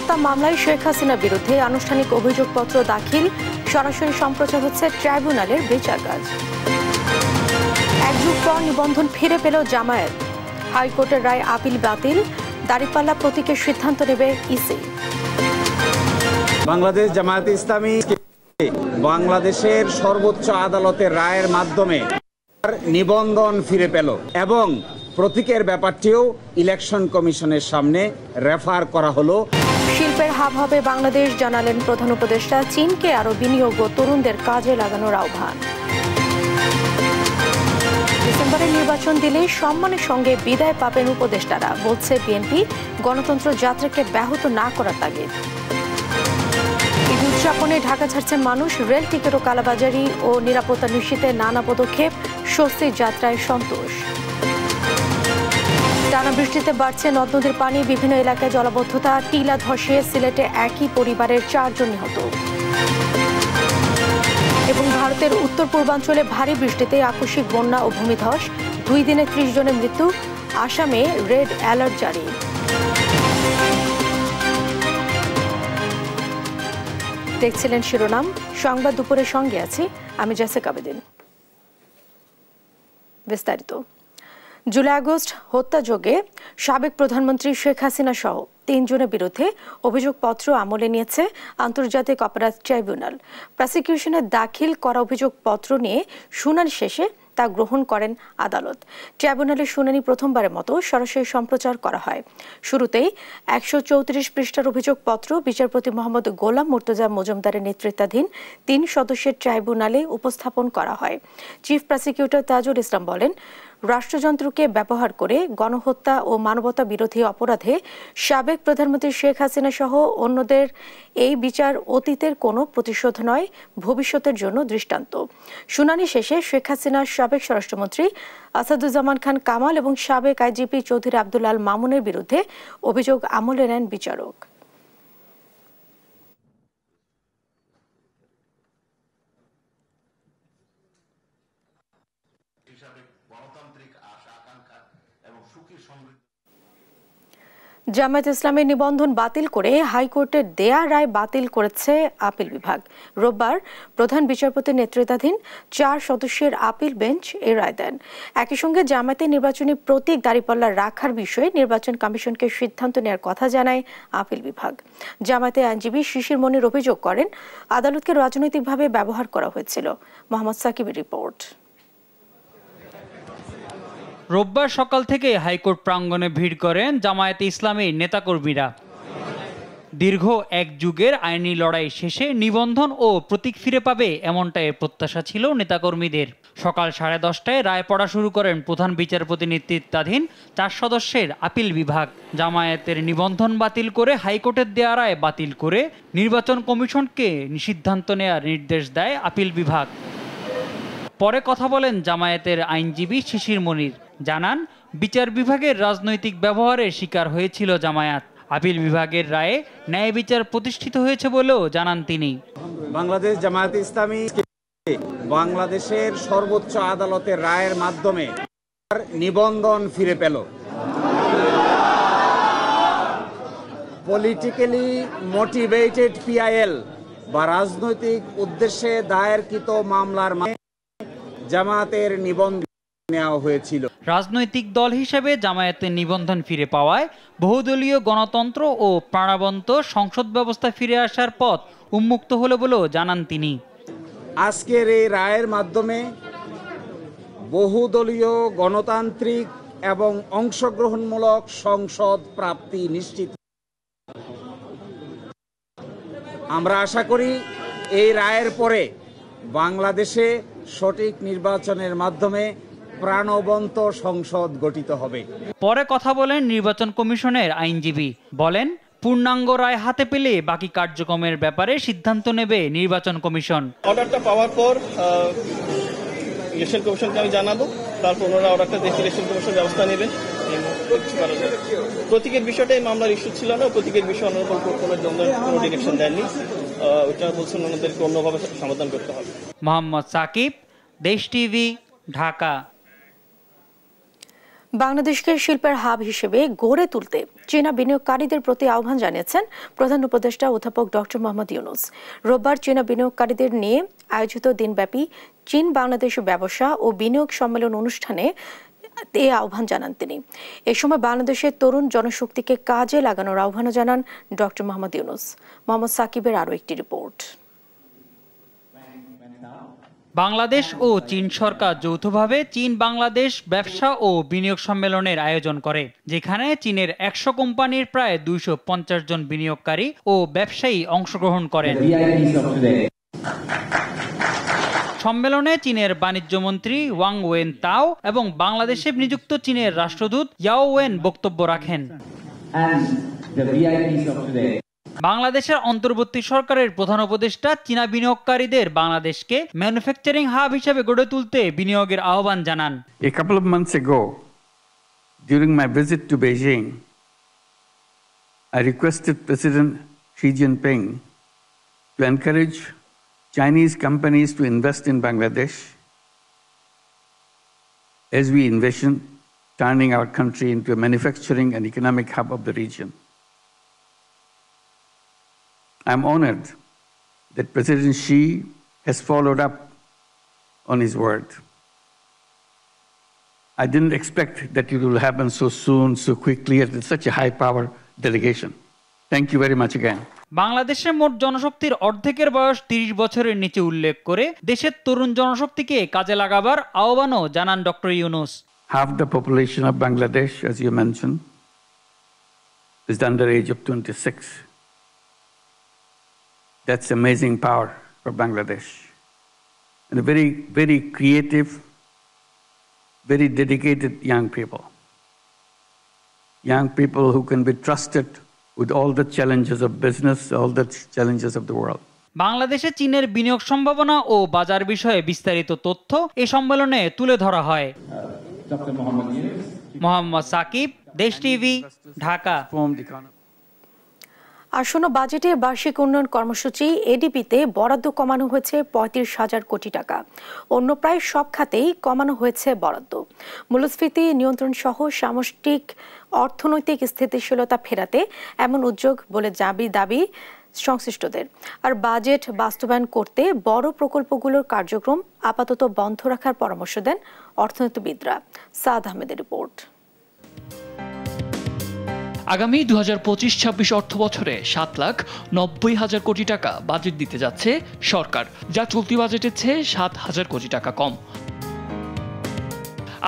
গণহত্যা মামলায় শেখ হাসিনার বিরুদ্ধে আনুষ্ঠানিক অভিযোগপত্র দাখিল, সরাসরি সম্প্রচার হচ্ছে ট্রাইব্যুনালের বিচার কাজ। এক যুগ পর নিবন্ধন ফিরে পেল জামায়াত, হাইকোর্টের রায় আপিল বাতিল, দাঁড়িপাল্লা প্রতীকের সিদ্ধান্ত নেবে ইসি। বাংলাদেশ জামায়াতে ইসলামী বাংলাদেশের সর্বোচ্চ আদালতের রায়ের মাধ্যমে নিবন্ধন ফিরে পেল এবং প্রতীকের ব্যাপারটিও ইলেকশন কমিশনের সামনে রেফার করা হলো। শিল্পের হাব হবে বাংলাদেশ, জানালেন প্রধান উপদেষ্টা। চীনকে আরো বিনিয়োগ ও তরুণদের কাজে লাগানোর আহ্বান। ডিসেম্বরে নির্বাচন দিলে সম্মানের সঙ্গে বিদায় পাবেন উপদেষ্টারা, বলছে বিএনপি। গণতন্ত্র যাত্রাকে ব্যাহত না করার তাগিদ। ঈদ উদযাপনে ঢাকা ছাড়ছেন মানুষ, রেল টিকিট ও কালাবাজারি ও নিরাপত্তা নিশ্চিতে নানা পদক্ষেপ, স্বস্তির যাত্রায় সন্তোষ। টানা বৃষ্টিতে বাড়ছে নদ নদীর পানি, বিভিন্ন এলাকায় জলাবদ্ধতা, টিলা ধসে সিলেটে একই পরিবারের 4 জন নিহত। এবং ভারতের উত্তর পূর্বাঞ্চলে ভারী বৃষ্টিতে আকস্মিক বন্যা ও ভূমিধস, 2 দিনে 30 জনের মৃত্যু, আসামে রেড অ্যালার্ট জারি। দেখছিলেন শিরোনাম সংবাদ, দুপুরের সঙ্গে আছি আমি জেসিকা বেদিন। বিস্তারিত। জুলাই আগস্ট হত্যাযোগে সাবেক প্রধানমন্ত্রী শেখ হাসিনা সহ 3 জনের বিরুদ্ধে অভিযোগপত্র আমলে নিয়েছে আন্তর্জাতিক অপরাধ ট্রাইব্যুনাল। প্রসিকিউশনের দাখিল করা অভিযোগপত্র নিয়ে শুনানি শেষে তা গ্রহণ করেন আদালত। ট্রাইব্যুনালের শুনানি প্রথমবারের মতো সরাসরি সম্প্রচার করা হয়। শুরুতেই 134 পৃষ্ঠার অভিযোগপত্র বিচারপতি মোহাম্মদ গোলাম মুর্তজা মজুমদারের নেতৃত্বাধীন 3 সদস্যের ট্রাইব্যুনালে উপস্থাপন করা হয়। চিফ প্রসিকিউটর তাজুল ইসলাম বলেন, রাষ্ট্রযন্ত্রকে ব্যবহার করে গণহত্যা ও মানবতা বিরোধী অপরাধে সাবেক প্রধানমন্ত্রী শেখ হাসিনা সহ অন্যদের এই বিচার অতীতের কোনো প্রতিশোধ নয়, ভবিষ্যতের জন্য দৃষ্টান্ত। শুনানি শেষে শেখ হাসিনার সাবেক স্বরাষ্ট্রমন্ত্রী আসাদুজ্জামান খান কামাল এবং সাবেক আইজিপি চৌধুরী আব্দুল আল মামুনের বিরুদ্ধে অভিযোগ আমলে নেন বিচারক। জামায়াত ইসলামের নিবন্ধন বাতিল করে হাইকোর্টের দেয়া রায় বাতিল করেছে আপিল বিভাগ। রোববার প্রধান বিচারপতির নেতৃত্বাধীন 4 সদস্যের আপিল বেঞ্চ এই রায় দেন। একই সঙ্গে জামায়াতের নির্বাচনী প্রতীক দাঁড়িপাল্লা রাখার বিষয়ে নির্বাচন কমিশনকে সিদ্ধান্ত নেওয়ার কথা জানায় আপিল বিভাগ। জামায়াতের আইনজীবী শিশির মনির অভিযোগ করেন, আদালতকে রাজনৈতিকভাবে ব্যবহার করা হয়েছিল। মোহাম্মদ সাকিবের রিপোর্ট। রোববার সকাল থেকে হাইকোর্ট প্রাঙ্গণে ভিড় করেন জামায়াতে ইসলামীর নেতাকর্মীরা। দীর্ঘ 1 যুগের আইনি লড়াই শেষে নিবন্ধন ও প্রতীক ফিরে পাবে, এমনটাই প্রত্যাশা ছিল নেতাকর্মীদের। সকাল 10:30টায় রায় পড়া শুরু করেন প্রধান বিচারপতি নেতৃত্বাধীন 4 সদস্যের আপিল বিভাগ। জামায়াতের নিবন্ধন বাতিল করে হাইকোর্টের দেয়া রায় বাতিল করে নির্বাচন কমিশনকে সিদ্ধান্ত নেওয়ার নির্দেশ দেয় আপিল বিভাগ। পরে কথা বলেন জামায়াতের আইনজীবী শিশির মনির, জানান বিচার বিভাগের রাজনৈতিক ব্যবহারের শিকার হয়েছিল জামায়াত। আপিল বিভাগের রায়ে ন্যায় বিচার প্রতিষ্ঠিত হয়েছে বলেও জানান তিনি। বাংলাদেশ জামায়াতে ইসলামী বাংলাদেশের সর্বোচ্চ আদালতের রায়ের মাধ্যমে নিবন্ধন ফিরে পেল। পলিটিক্যালি মোটিভেটেড পিআইএল বা রাজনৈতিক উদ্দেশ্যে দায়েরকৃত মামলার জামায়াতের নিবন্ধন নেওয়া হয়েছিল। রাজনৈতিক দল হিসেবে জামায়াতের নিবন্ধন ফিরে পাওয়ায় বহুদলীয় গণতন্ত্র ও প্রাণবন্ত সংসদ ব্যবস্থা ফিরে আসার পথ উন্মুক্ত হলো বলেও জানান তিনি। আজকের এই রায়ের মাধ্যমে বহুদলীয় গণতান্ত্রিক এবং অংশগ্রহণমূলক সংসদ প্রাপ্তি নিশ্চিত। আমরা আশা করি এই রায়ের পরে বাংলাদেশে সঠিক নির্বাচনের মাধ্যমে প্রাণবন্ত সংসদ গঠিত হবে। পরে কথা বলেন নির্বাচন কমিশনের আইনজীবী, বলেন পূর্ণাঙ্গ রায় হাতে পেলে বাকি কার্যক্রমের ব্যাপারে সিদ্ধান্ত নেবে নির্বাচন কমিশন। অর্ডারটা পাওয়ার পর ইলেকশন কমিশনকে আমি জানাবো, তারপর ওনারা অর্ডারটা দেখে ইলেকশন কমিশন ব্যবস্থা নেবেন। প্রতীকের বিষয়টা এই মামলার ইস্যু ছিল না, প্রতীকের বিষয়ে কোনো ডিরেকশন দেননি, ওইটা বলছেন ওনাদেরকে অন্যভাবে সমাধান করতে হবে। মোহাম্মদ সাকিব, দেশ টিভি, ঢাকা। বাংলাদেশকে শিল্পের হাব হিসেবে গড়ে তুলতে চীনা বিনিয়োগকারীদের প্রতি আহ্বান জানিয়েছেন প্রধান উপদেষ্টা অধ্যাপক ডক্টর মোহাম্মদ ইউনূস। রোববার চীনা বিনিয়োগকারীদের নিয়ে আয়োজিত দিনব্যাপী চীন বাংলাদেশ ব্যবসা ও বিনিয়োগ সম্মেলন অনুষ্ঠানে এই আহ্বান জানান তিনি। এ সময় বাংলাদেশের তরুণ জনশক্তিকে কাজে লাগানোর আহ্বানও জানান ডক্টর মোহাম্মদ ইউনূস। মোহাম্মদ সাকিবের আরও একটি রিপোর্ট। বাংলাদেশ ও চীন সরকার যৌথভাবে চীন বাংলাদেশ ব্যবসা ও বিনিয়োগ সম্মেলনের আয়োজন করে, যেখানে চীনের 100 কোম্পানির প্রায় 250 জন বিনিয়োগকারী ও ব্যবসায়ী অংশগ্রহণ করেন। সম্মেলনে চীনের বাণিজ্য মন্ত্রী ওয়াং ওয়েন তাও এবং বাংলাদেশে নিযুক্ত চীনের রাষ্ট্রদূত ইয়াও ওয়েন বক্তব্য রাখেন। বাংলাদেশের অন্তর্বর্তী সরকারের প্রধান উপদেষ্টা চীনা বিনিয়োগকারীদের বাংলাদেশকে ম্যানুফ্যাকচারিং হাব হিসেবে গড়ে তুলতে বিনিয়োগের আহ্বান জানান। A couple of months ago, during my visit to Beijing, I requested President Xi Jinping to encourage Chinese companies to invest in Bangladesh as we envision turning our country into a manufacturing and economic hub of the region. I'm honored that President Xi has followed up on his word. I didn't expect that it will happen so soon, so quickly, at such a high-power delegation. Thank you very much again. বাংলাদেশের মোট জনশক্তির অর্ধেকের বয়স 30 বছরের নিচে উল্লেখ করে দেশের তরুণ জনশক্তিকে কাজে লাগাবার আহ্বানও জানান doctor Yunus. Half the population of Bangladesh, as you mentioned, is under the age of 26. That's amazing power for Bangladesh. And a very, very creative, very dedicated young people. Young people who can be trusted with all the challenges of business, all the challenges of the world. বাংলাদেশে চীনের বিনিয়োগ সম্ভাবনা ও বাজার বিষয়ে বিস্তারিত তথ্য এই সম্মেলনে তুলে ধরা হয়। মোহাম্মদ সাকিব, দেশ টিভি, ঢাকা। আসন্ন বাজেটে বার্ষিক উন্নয়ন কর্মসূচি এডিপিতে বরাদ্দ কমানো হয়েছে 35,000 কোটি টাকা। অন্য প্রায় সব খাতেই কমানো হয়েছে বরাদ্দ। মূল্যস্ফীতি নিয়ন্ত্রণ সহ সামষ্টিক অর্থনৈতিক স্থিতিশীলতা ফেরাতে এমন উদ্যোগ বলে দাবি সংশ্লিষ্টদের। আর বাজেট বাস্তবায়ন করতে বড় প্রকল্পগুলোর কার্যক্রম আপাতত বন্ধ রাখার পরামর্শ দেন অর্থনীতিবিদরা। সাদ আহমেদের রিপোর্ট। আগামী 2025-26 অর্থ বছরে 7,90,000 কোটি টাকা বাজেট দিতে যাচ্ছে সরকার, যা চলতি বাজেটের চেয়ে 7,000 কোটি টাকা কম।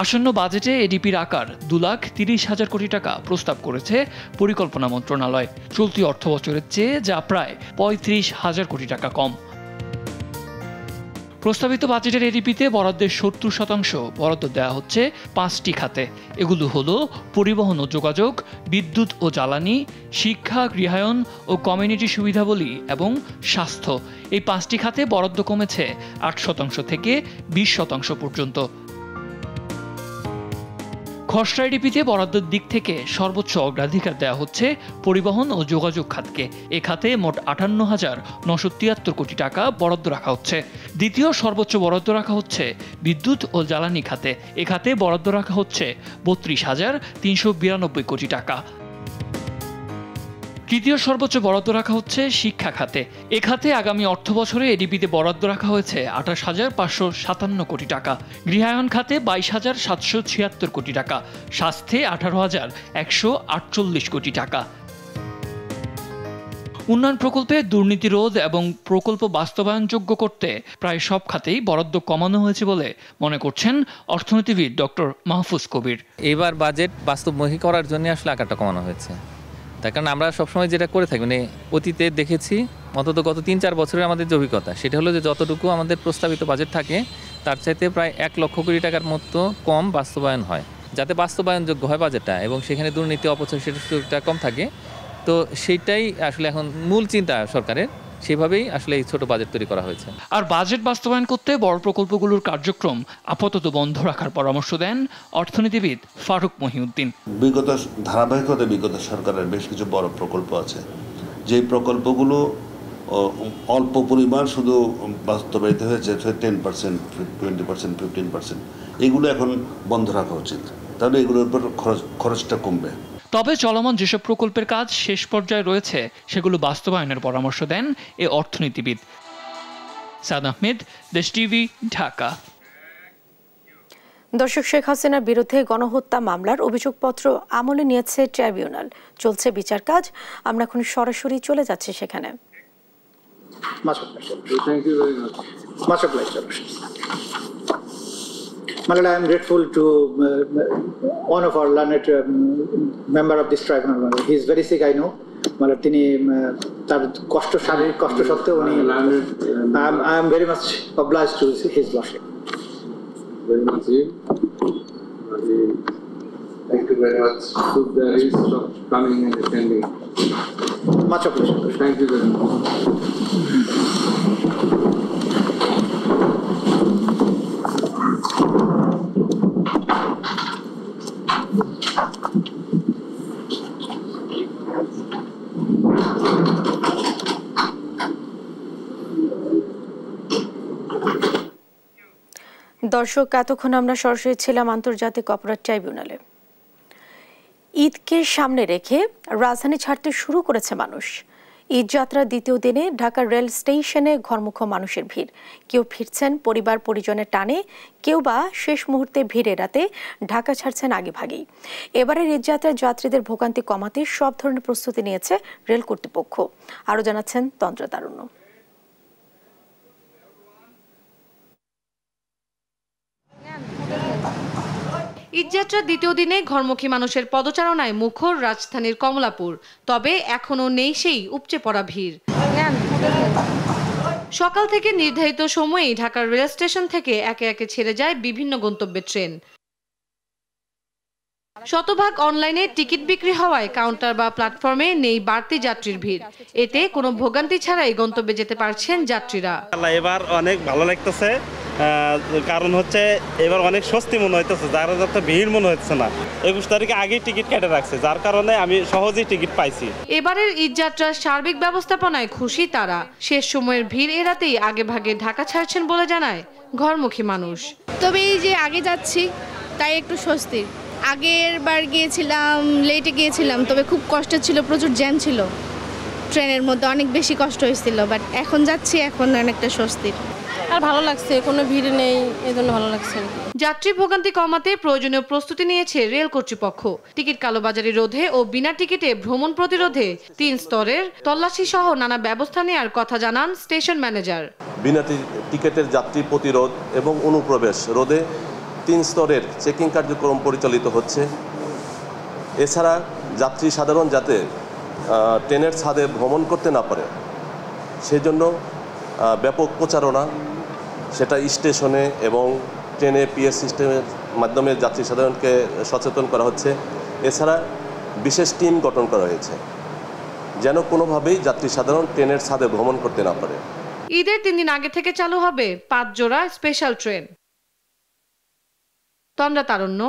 আসন্ন বাজেটে এডিপির আকার 2,30,000 কোটি টাকা প্রস্তাব করেছে পরিকল্পনা মন্ত্রণালয়, চলতি অর্থ বছরের চেয়ে যা প্রায় 35,000 কোটি টাকা কম। প্রস্তাবিত বাজেটের এডিপিতে বরাদ্দের 70% বরাদ্দ দেওয়া হচ্ছে 5টি খাতে। এগুলো হলো পরিবহন ও যোগাযোগ, বিদ্যুৎ ও জ্বালানি, শিক্ষা, গৃহায়ন ও কমিউনিটি সুবিধাবলী এবং স্বাস্থ্য। এই 5টি খাতে বরাদ্দ কমেছে 8% থেকে 20% পর্যন্ত। খসড়া এডিপিতে বরাদ্দের দিক থেকে সর্বোচ্চ অগ্রাধিকার দেওয়া হচ্ছে পরিবহন ও যোগাযোগ খাতকে। এ খাতে মোট 58,973 কোটি টাকা বরাদ্দ রাখা হচ্ছে। দ্বিতীয় সর্বোচ্চ বরাদ্দ রাখা হচ্ছে বিদ্যুৎ ও জ্বালানি খাতে। এ খাতে বরাদ্দ রাখা হচ্ছে 32,392 কোটি টাকা। তৃতীয় সর্বোচ্চ বরাদ্দ রাখা হচ্ছে শিক্ষা খাতে। এ খাতে আগামী অর্থ বছরে এডিপিতে বরাদ্দ রাখা হয়েছে 28,557 কোটি টাকা। গৃহায়ন খাতে 22,776 কোটি টাকা। স্বাস্থ্যে 18,148 কোটি টাকা। উন্নয়ন প্রকল্পে দুর্নীতি রোধ এবং প্রকল্প বাস্তবায়নযোগ্য করতে প্রায় সব খাতেই বরাদ্দ কমানো হয়েছে বলে মনে করছেন অর্থনীতিবিদ ডক্টর মাহফুজ কবির। এবার বাজেট বাস্তবমুখী করার জন্য আসলে আকারটা কমানো হয়েছে। তার কারণ আমরা সবসময় যেটা করে থাকি, মানে অতীতে দেখেছি, অন্তত গত 3-4 বছরের আমাদের যে অভিজ্ঞতা, সেটা হলো যে যতটুকু আমাদের প্রস্তাবিত বাজেট থাকে তার চাইতে প্রায় 1 লক্ষ কোটি টাকার মতো কম বাস্তবায়ন হয়, যাতে বাস্তবায়নযোগ্য হয় বাজেটটা এবং সেখানে দুর্নীতি অপচয় সেটা কম থাকে। তো সেইটাই আসলে এখন মূল চিন্তা সরকারের, সেভাবেই আসলে এই ছোট বাজেট তৈরি করা হয়েছে। আর বাজেট বাস্তবায়ন করতে বড় প্রকল্পগুলোর কার্যক্রম আপাতত বন্ধ রাখার পরামর্শ দেন অর্থনীতিবিদ ফারুক মহিউদ্দিন। বিগত সরকারের বেশ কিছু বড় প্রকল্প আছে, যে প্রকল্পগুলো অল্প পরিমাণ শুধু বাস্তবায়িত হয়েছে 10%, 20%, 15%, এগুলো এখন বন্ধ রাখা উচিত। তাহলে এগুলোর উপর খরচটা কমবে। তবে চলমান যেসব প্রকল্পের কাজ শেষ পর্যায়ে রয়েছে সেগুলো বাস্তবায়নের পরামর্শ দেন এ অর্থনীতিবিদ। সাদ আহমেদ, দেশ টিভি, ঢাকা। দর্শক, শেখ হাসিনার বিরুদ্ধে গণহত্যা মামলার অভিযোগপত্র আমলে নিয়েছে ট্রাইব্যুনাল। চলছে বিচার কাজ। আমরা এখন সরাসরি চলে যাচ্ছি সেখানে। Malala, I am grateful to one of our learned member of this tribunal. He is very sick, I know. Malala, তিনি তার কষ্ট, শারীরিক কষ্ট সত্ত্বেও উনি I am very much obliged to his lordship. Very much. Thank you very much. Took the risk of coming and attending. Much appreciated. Thank you very much. দর্শক, এতক্ষণ আমরা সরাসরি ছিলাম আন্তর্জাতিক অপরাধ ট্রাইব্যুনালে। ঈদকে সামনে রেখে রাজধানী ছাড়তে শুরু করেছে মানুষ। ঈদ যাত্রার দ্বিতীয় দিনে ঢাকার রেল স্টেশনে ঘরমুখো মানুষের ভিড়। কেউ ফিরছেন পরিবার পরিজনের টানে, কেউ বা শেষ মুহূর্তে ভিড় এড়াতে ঢাকা ছাড়ছেন আগেভাগেই। এবারের ঈদ যাত্রায় যাত্রীদের ভোগান্তি কমাতে সব ধরনের প্রস্তুতি নিয়েছে রেল কর্তৃপক্ষ। আরও জানাচ্ছেন তন্দ্রা তারুণ্য। ঈদযাত্রার দ্বিতীয় দিনে ঘরমুখী মানুষের পদচারণায় মুখর রাজধানীর কমলাপুর। তবে এখনও নেই সেই উপচে পড়া ভিড়। সকাল থেকে নির্ধারিত সময়েই ঢাকার রেল স্টেশন থেকে একে একে ছেড়ে যায় বিভিন্ন গন্তব্যের ট্রেন। শতভাগ অনলাইনে টিকিট বিক্রি হওয়ায় কাউন্টার বা প্ল্যাটফর্মে নেই বাড়তি যাত্রীর ভিড়। এতে কোনো ভোগান্তি ছাড়াই গন্তব্যে যেতে পারছেন যাত্রীরা। এবার অনেক ভালো লাগতেছে, কারণ হচ্ছে এবার অনেক স্বস্তি মনে হইতেছে, যার যত ভিড় মনে হচ্ছে না। 21 তারিখে আগেই টিকিট কেটে রাখছে, যার কারণে আমি সহজেই টিকিট পাইছি। এবারের ঈদযাত্রার সার্বিক ব্যবস্থাপনায় খুশি তারা। শেষ সময়ের ভিড় এড়াতেই আগে ভাগে ঢাকা ছাড়ছেন বলে জানায় ঘরমুখী মানুষ। তবে এই যে আগে যাচ্ছি তাই একটু স্বস্তি। আগের বার গিয়েছিলাম, লেটে গিয়েছিলাম, তবে খুব কষ্ট ছিল, প্রচুর জ্যাম ছিল ট্রেনের মধ্যে, অনেক বেশি কষ্ট হয়েছিল। বাট এখন যাচ্ছি, এখন অনেকটা স্বস্তির। আর ভালো লাগছে, কোনো ভিড় নেই, এই জন্য ভালো লাগছে। যাত্রী ভোগান্তি কমাতে প্রয়োজনীয় প্রস্তুতি নিয়েছে রেল কর্তৃপক্ষ। টিকিট কালোবাজারি রোধে ও বিনা টিকিটে ভ্রমণ প্রতিরোধে 3 স্তরের তল্লাশি সহ নানা ব্যবস্থা নেওয়ার কথা জানান স্টেশন ম্যানেজার। বিনা টিকিটের যাত্রী প্রতিরোধ এবং অনুপ্রবেশ রোধে 3 স্তরের চেকিং কার্যক্রম পরিচালিত হচ্ছে। এছাড়া যাত্রী সাধারণ যাতে ট্রেনের ছাদে ভ্রমণ করতে না পারে সেজন্য ব্যাপক প্রচারণা, সেটা স্টেশনে এবং ট্রেনে পিএস সিস্টেমের মাধ্যমে যাত্রী সাধারণকে সচেতন করা হচ্ছে। এছাড়া বিশেষ টিম গঠন করা হয়েছে যেন কোনোভাবেই যাত্রী সাধারণ ট্রেনের ছাদে ভ্রমণ করতে না পারে। ঈদের 3 দিন আগে থেকে চালু হবে 5 জোড়া স্পেশাল ট্রেন। তন্দ্রা তারুণ্য,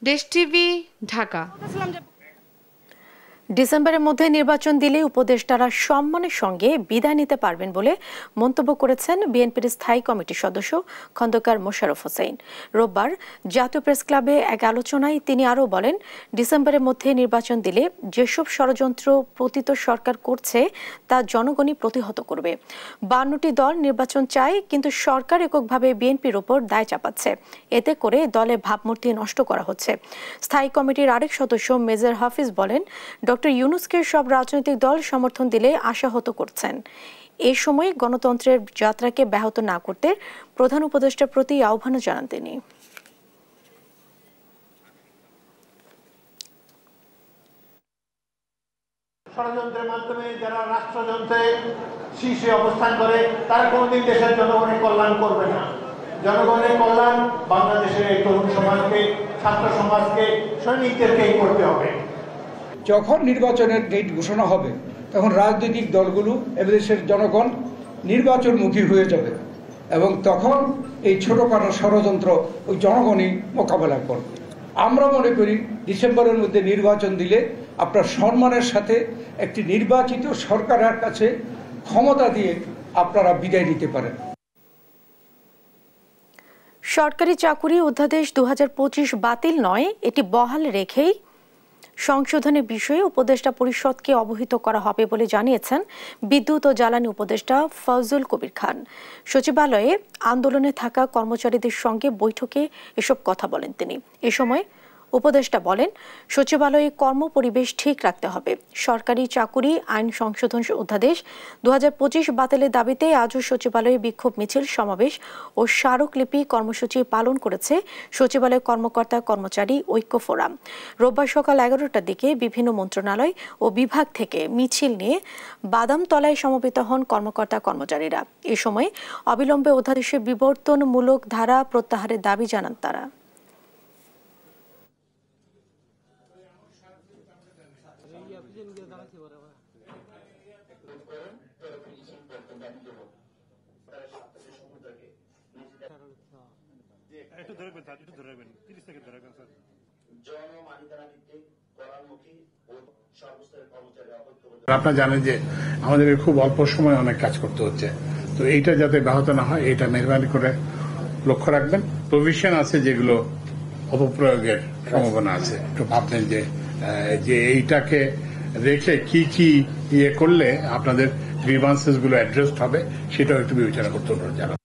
দেশ টিভি, ঢাকা। ডিসেম্বরের মধ্যে নির্বাচন দিলে উপদেষ্টারা সম্মানের সঙ্গে বিদায় নিতে পারবেন বলে মন্তব্য করেছেন বিএনপির স্থায়ী কমিটির সদস্য খন্দকার মোশাররফ হোসেন। রোববার জাতীয় প্রেস ক্লাবে এক আলোচনায় তিনি আরও বলেন, ডিসেম্বরের মধ্যে নির্বাচন দিলে যেসব ষড়যন্ত্র পতিত সরকার করছে তা জনগণই প্রতিহত করবে। 52টি দল নির্বাচন চায়, কিন্তু সরকার এককভাবে বিএনপির ওপর দায় চাপাচ্ছে। এতে করে দলের ভাবমূর্তি নষ্ট করা হচ্ছে। স্থায়ী কমিটির আরেক সদস্য মেজর হাফিজ বলেন, ডক্টর ইউনূসকে সব রাজনৈতিক দল সমর্থন দিলে আশাহত করছেন। এই সময় গণতন্ত্রের যাত্রাকে ব্যাহত না করতে প্রধান উপদেষ্টার প্রতি আহ্বান জানান তিনি। ষড়যন্ত্রের মাধ্যমে যারা রাষ্ট্রযন্ত্রে শীর্ষে অবস্থান করে তারা কোনোদিন দেশের জনগণের কল্যাণ করবে না। জনগণের কল্যাণ বাংলাদেশের এই তরুণ সমাজকে, ছাত্র সমাজকে, সৈনিকদেরকেই করতে হবে। যখন নির্বাচনের ডেট ঘোষণা হবে তখন রাজনৈতিক দলগুলো এদেশের জনগণ নির্বাচনমুখী হয়ে যাবে এবং তখন এই ছোটখাটো ষড়যন্ত্র ওই জনগণই মোকাবেলা করবে। আমরা মনে করি ডিসেম্বরের মধ্যে নির্বাচন দিলে আপনার সম্মানের সাথে একটি নির্বাচিত সরকারের কাছে ক্ষমতা দিয়ে আপনারা বিদায় নিতে পারেন। সরকারি চাকুরি অধ্যাদেশ 2025 বাতিল নয়, এটি বহাল রেখেই সংশোধনের বিষয়ে উপদেষ্টা পরিষদকে অবহিত করা হবে বলে জানিয়েছেন বিদ্যুৎ ও জ্বালানি উপদেষ্টা ফজলুল কবির খান। সচিবালয়ে আন্দোলনে থাকা কর্মচারীদের সঙ্গে বৈঠকে এসব কথা বলেন তিনি। এ সময় উপদেষ্টা বলেন, সচিবালয়ে কর্মপরিবেশ ঠিক রাখতে হবে। সরকারি চাকুরি আইন সংশোধন অধ্যাদেশ 2025 বাতিলের দাবিতে আজও সচিবালয়ে বিক্ষোভ মিছিল, সমাবেশ ও স্মারকলিপি কর্মসূচি পালন করেছে সচিবালয় কর্মকর্তা কর্মচারী ঐক্য ফোরাম। রোববার সকাল 11টার দিকে বিভিন্ন মন্ত্রণালয় ও বিভাগ থেকে মিছিল নিয়ে বাদামতলায় সমবেত হন কর্মকর্তা কর্মচারীরা। এ সময় অবিলম্বে অধ্যাদেশের বিবর্তনমূলক ধারা প্রত্যাহারের দাবি জানান তারা। আপনারা জানেন যে আমাদের খুব অল্প সময় অনেক কাজ করতে হচ্ছে, তো এইটা যাতে ব্যাহত না হয় এটা মেহরবানি করে লক্ষ্য রাখবেন। প্রভিশন আছে যেগুলো অপপ্রয়োগের সম্ভাবনা আছে, একটু ভাববেন যে এইটাকে রেখে কি কি ইয়ে করলে আপনাদের গ্রিভান্সেস গুলো অ্যাড্রেস হবে সেটাও একটু বিবেচনা করতে হবে।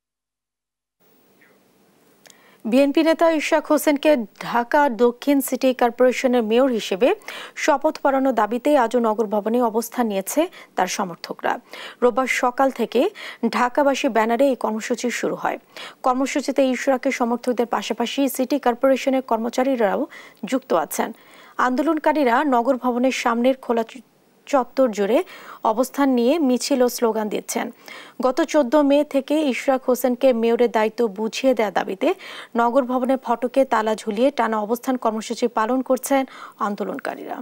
বিএনপি নেতা ইশরাক হোসেনকে ঢাকা দক্ষিণ সিটি কর্পোরেশনের মেয়র হিসেবে শপথ পড়ানোর দাবিতে আজও নগর ভবনে অবস্থান নিয়েছে তার সমর্থকরা। রোববার সকাল থেকে ঢাকাবাসী ব্যানারে এই কর্মসূচি শুরু হয়। কর্মসূচিতে ইশরাকের সমর্থকদের পাশাপাশি সিটি কর্পোরেশনের কর্মচারীরাও যুক্ত আছেন। আন্দোলনকারীরা নগর ভবনের সামনের খোলা চত্বর জুড়ে অবস্থান নিয়ে মিছিল ও স্লোগান দিচ্ছেন। গত 14 মে থেকে ইশরাক হোসেনকে মেয়রের দায়িত্ব বুঝিয়ে দেওয়ার দাবিতে নগর ভবনের ফটকে তালা ঝুলিয়ে টানা অবস্থান কর্মসূচি পালন করছেন আন্দোলনকারীরা।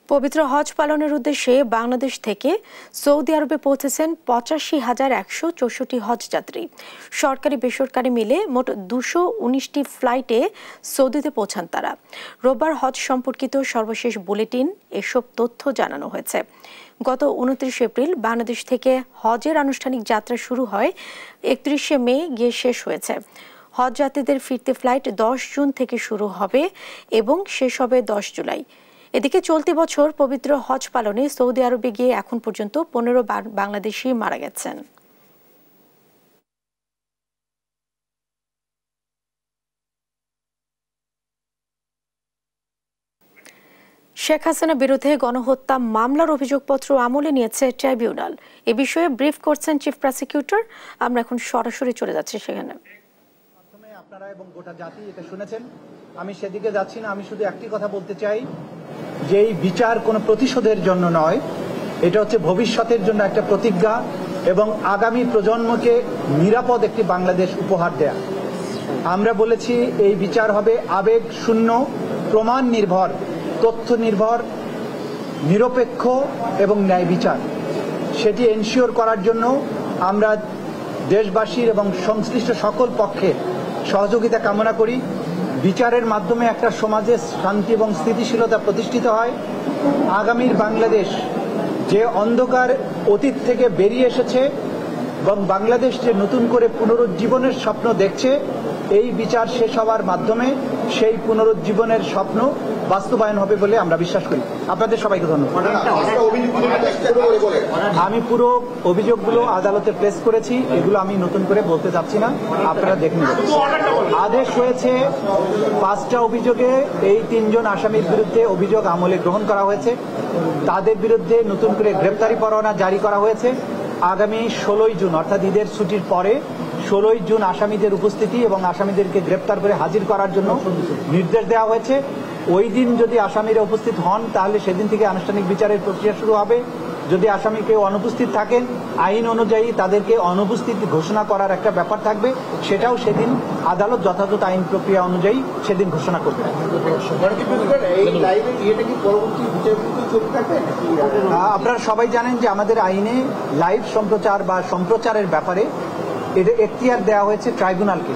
পবিত্র হজ পালনের উদ্দেশ্যে বাংলাদেশ থেকে সৌদি আরবে পৌঁছেছেন 85,164 হজ যাত্রী। সরকারি বেসরকারি মিলে মোট 219টি ফ্লাইটে সৌদিতে পৌঁছান তারা। রোববার হজ সম্পর্কিত সর্বশেষ বুলেটিন এসব তথ্য জানানো হয়েছে। গত 29 এপ্রিল বাংলাদেশ থেকে হজের আনুষ্ঠানিক যাত্রা শুরু হয়, 31 মে গিয়ে শেষ হয়েছে। হজ যাত্রীদের ফিরতে ফ্লাইট 10 জুন থেকে শুরু হবে এবং শেষ হবে 10 জুলাই। এদিকে চলতি বছর পবিত্র হজ পালনে সৌদি আরবে গিয়ে এখন পর্যন্ত 15 বাংলাদেশি মারা গেছেন। শেখ হাসিনার বিরুদ্ধে গণহত্যা মামলার অভিযোগপত্র আমলে নিয়েছে ট্রাইব্যুনাল। এ বিষয়ে ব্রিফ করছেন চিফ প্রসিকিউটর। আমরা এখন সরাসরি চলে যাচ্ছি সেখানে। আপনারা এবং গোটা জাতি এটা শুনেছেন, আমি সেদিকে যাচ্ছি না। আমি শুধু একটি কথা বলতে চাই যে এই বিচার কোনো প্রতিশোধের জন্য নয়, এটা হচ্ছে ভবিষ্যতের জন্য একটা প্রতিজ্ঞা এবং আগামী প্রজন্মকে নিরাপদ একটি বাংলাদেশ উপহার দেয়া। আমরা বলেছি এই বিচার হবে আবেগ শূন্য, প্রমাণ নির্ভর, তথ্য নির্ভর, নিরপেক্ষ এবং ন্যায় বিচার। সেটি এনশিওর করার জন্য আমরা দেশবাসীর এবং সংশ্লিষ্ট সকল পক্ষে সহযোগিতা কামনা করি। বিচারের মাধ্যমে একটা সমাজে শান্তি এবং স্থিতিশীলতা প্রতিষ্ঠিত হয়। আগামীর বাংলাদেশ যে অন্ধকার অতীত থেকে বেরিয়ে এসেছে এবং বাংলাদেশ যে নতুন করে পুনরুজ্জীবনের স্বপ্ন দেখছে, এই বিচার শেষ হওয়ার মাধ্যমে সেই পুনরুজ্জীবনের স্বপ্ন বাস্তবায়ন হবে বলে আমরা বিশ্বাস করি। আপনাদের সবাইকে ধন্যবাদ। আমি পুরো অভিযোগগুলো আদালতে প্লেস করেছি, এগুলো আমি নতুন করে বলতে চাচ্ছি না, আপনারা দেখে নেবেন। আদেশ হয়েছে 5টা অভিযোগে এই 3 জন আসামির বিরুদ্ধে অভিযোগ আমলে গ্রহণ করা হয়েছে। তাদের বিরুদ্ধে নতুন করে গ্রেপ্তারি পরোয়ানা জারি করা হয়েছে। আগামী 16 জুন অর্থাৎ ঈদের ছুটির পরে 16 জুন আসামিদের উপস্থিতি এবং আসামিদেরকে গ্রেপ্তার করে হাজির করার জন্য নির্দেশ দেওয়া হয়েছে। ওই দিন যদি আসামিরা উপস্থিত হন তাহলে সেদিন থেকে আনুষ্ঠানিক বিচারের প্রক্রিয়া শুরু হবে। যদি আসামি কেউ অনুপস্থিত থাকেন আইন অনুযায়ী তাদেরকে অনুপস্থিত ঘোষণা করার একটা ব্যাপার থাকবে, সেটাও সেদিন আদালত যথাযথ আইন প্রক্রিয়া অনুযায়ী সেদিন ঘোষণা করবে। আপনারা সবাই জানেন যে আমাদের আইনে লাইভ সম্প্রচার বা সম্প্রচারের ব্যাপারে এটা এখতিয়ার দেওয়া হয়েছে ট্রাইব্যুনালকে।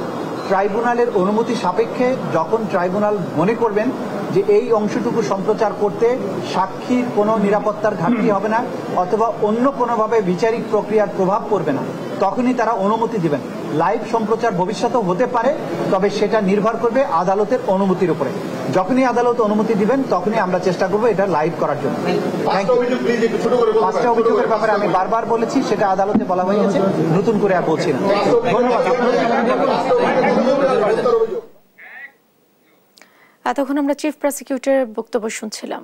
ট্রাইব্যুনালের অনুমতি সাপেক্ষে যখন ট্রাইব্যুনাল মনে করবেন যে এই অংশটুকু সম্প্রচার করতে সাক্ষীর কোনো নিরাপত্তার ঘাটতি হবে না অথবা অন্য কোনোভাবে বিচারিক প্রক্রিয়ার প্রভাব পড়বে না, তখনই তারা অনুমতি দিবেন। লাইভ সম্প্রচার ভবিষ্যতেও হতে পারে, তবে সেটা নির্ভর করবে আদালতের অনুমতির উপরে। যখনই আদালত অনুমতি দিবেন তখনই আমরা চেষ্টা করবো এটা লাইভ করার জন্য। পাঁচটা অভিযোগের ব্যাপারে আমি বারবার বলেছি, সেটা আদালতে বলা হয়ে গেছে, নতুন করে আর বলছি না। ধন্যবাদ। এতক্ষণ আমরা চিফ প্রসিকিউটরের বক্তব্য শুনছিলাম।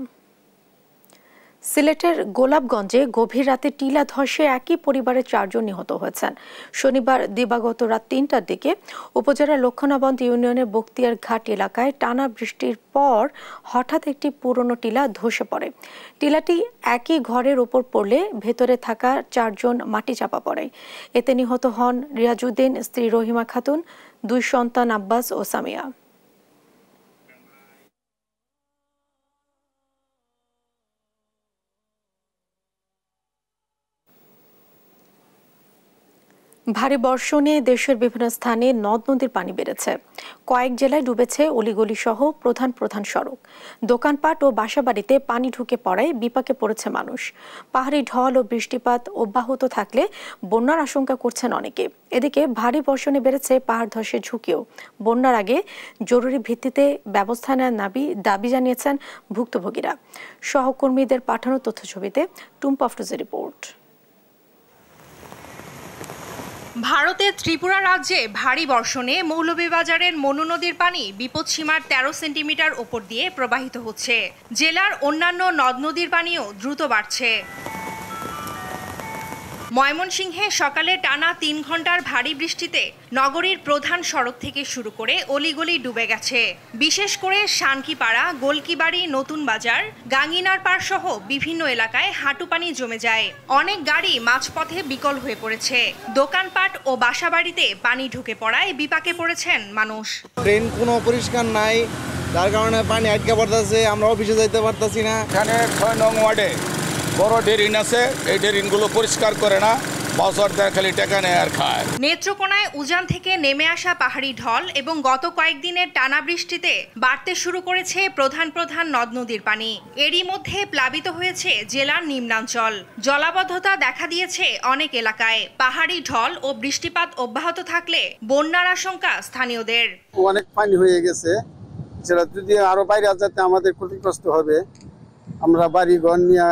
সিলেটের গোলাপগঞ্জে গভীর রাতে টিলা ধসে একই পরিবারের 4 জন নিহত হয়েছেন। শনিবার দিবাগত রাত 3টার দিকে উপজেলার লক্ষণাবন্দ ইউনিয়নের বক্তিয়ার ঘাট এলাকায় টানা বৃষ্টির পর হঠাৎ একটি পুরনো টিলা ধসে পড়ে। টিলাটি একই ঘরের উপর পড়লে ভেতরে থাকা 4 জন মাটি চাপা পড়ে। এতে নিহত হন রিয়াজউদ্দিন, স্ত্রী রহিমা খাতুন, 2 সন্তান আব্বাস ও সামিয়া। ভারী বর্ষণে দেশের বিভিন্ন স্থানে নদ নদীর পানি বেড়েছে। কয়েক জেলায় ডুবেছে অলিগলি সহ প্রধান প্রধান সড়ক। দোকানপাট ও বাসাবাড়িতে পানি ঢুকে পড়ায় বিপাকে পড়েছে মানুষ। পাহাড়ি ঢল ও বৃষ্টিপাত অব্যাহত থাকলে বন্যার আশঙ্কা করছেন অনেকে। এদিকে ভারী বর্ষণে বেড়েছে পাহাড় ধসের ঝুঁকিও। বন্যার আগে জরুরি ভিত্তিতে ব্যবস্থা নেওয়ার দাবি জানিয়েছেন ভুক্তভোগীরা। সহকর্মীদের পাঠানো তথ্যছবিতে টুম্পা আফরোজের রিপোর্ট। ভারতের ত্রিপুরা রাজ্যে ভারী বর্ষণে মৌলভীবাজারের মনু নদীর পানি বিপদসীমার 13 সেন্টিমিটার ওপর দিয়ে প্রবাহিত হচ্ছে। জেলার অন্যান্য নদ নদীর পানিও দ্রুত বাড়ছে। ময়মনসিংহে সকালে টানা 3 ঘন্টার ভারী বৃষ্টিতে নগরীর প্রধান সড়ক থেকে শুরু করে অলিগলি ডুবে গেছে। বিশেষ করে শানকিপাড়া, গোলকিবাড়ি, নতুন বাজার, গাঙ্গিনার পাড় সহ বিভিন্ন এলাকায় হাঁটু পানি জমে যায়। অনেক গাড়ি মাঝপথে বিকল হয়ে পড়েছে। দোকানপাট ও বাসাবাড়িতে পানি ঢুকে পড়ায় বিপাকে পড়েছেন মানুষ। ট্রেন কোনো পরিষ্কার নাই, যার কারণে পানি আটকে পড়তেছে, আমরা অফিসে যাইতে পারতেছি না। এখানে 6 নং ওয়ার্ডে বড় ড্রেন আছে, এই ড্রেনগুলো পরিষ্কার করে না, বাজারদার খালি টাকা নেয় আর খায়। নেত্রকোনায় উজান থেকে নেমে আসা পাহাড়ি ঢল এবং গত কয়েকদিনের টানা বৃষ্টিতে বাড়তে শুরু করেছে প্রধান প্রধান নদ নদীর পানি। এরই মধ্যে প্লাবিত হয়েছে জেলার নিম্নাঞ্চল। জলাবদ্ধতা দেখা দিয়েছে অনেক এলাকায়। পাহাড়ি ঢল ও বৃষ্টিপাত অব্যাহত থাকলে বন্যার আশঙ্কা স্থানীয়দের। অনেক পানি হয়ে গেছে, সেটা যদি আরো বাইরে যাতে আমাদের ক্ষতিগ্রস্ত হবে। আমরা বাড়ি ঘর নিয়ে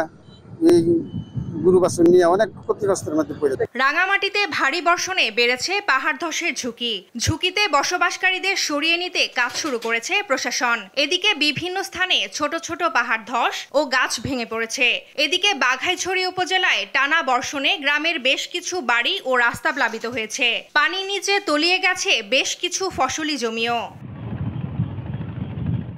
রাঙামাটিতে ভারী বর্ষণে বেড়েছে পাহাড় ধসের ঝুঁকিতে বসবাসকারীদের সরিয়ে নিতে কাজ শুরু করেছে প্রশাসন। এদিকে বিভিন্ন স্থানে ছোট ছোট পাহাড় ধস ও গাছ ভেঙে পড়েছে। এদিকে বাঘাইছড়ি উপজেলায় টানা বর্ষণে গ্রামের বেশ কিছু বাড়ি ও রাস্তা প্লাবিত হয়েছে। পানির নিচে তলিয়ে গেছে বেশ কিছু ফসলি জমিও।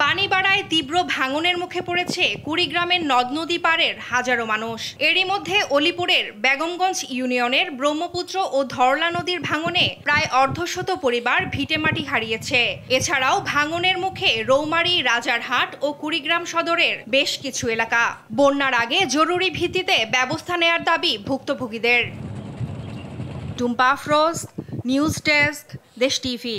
পানি বাড়ায় তীব্র ভাঙনের মুখে পড়েছে কুড়িগ্রামের নদ নদী পাড়ের হাজারো মানুষ। এরই মধ্যে অলিপুরের বেগমগঞ্জ ইউনিয়নের ব্রহ্মপুত্র ও ধরলা নদীর ভাঙনে প্রায় অর্ধশত পরিবার ভিটেমাটি হারিয়েছে। এছাড়াও ভাঙনের মুখে রৌমারী, রাজারহাট ও কুড়িগ্রাম সদরের বেশ কিছু এলাকা। বন্যার আগে জরুরি ভিত্তিতে ব্যবস্থা নেয়ার দাবি ভুক্তভোগীদের। টুম্পা আফরোজ, নিউজ ডেস্ক, দেশ টিভি।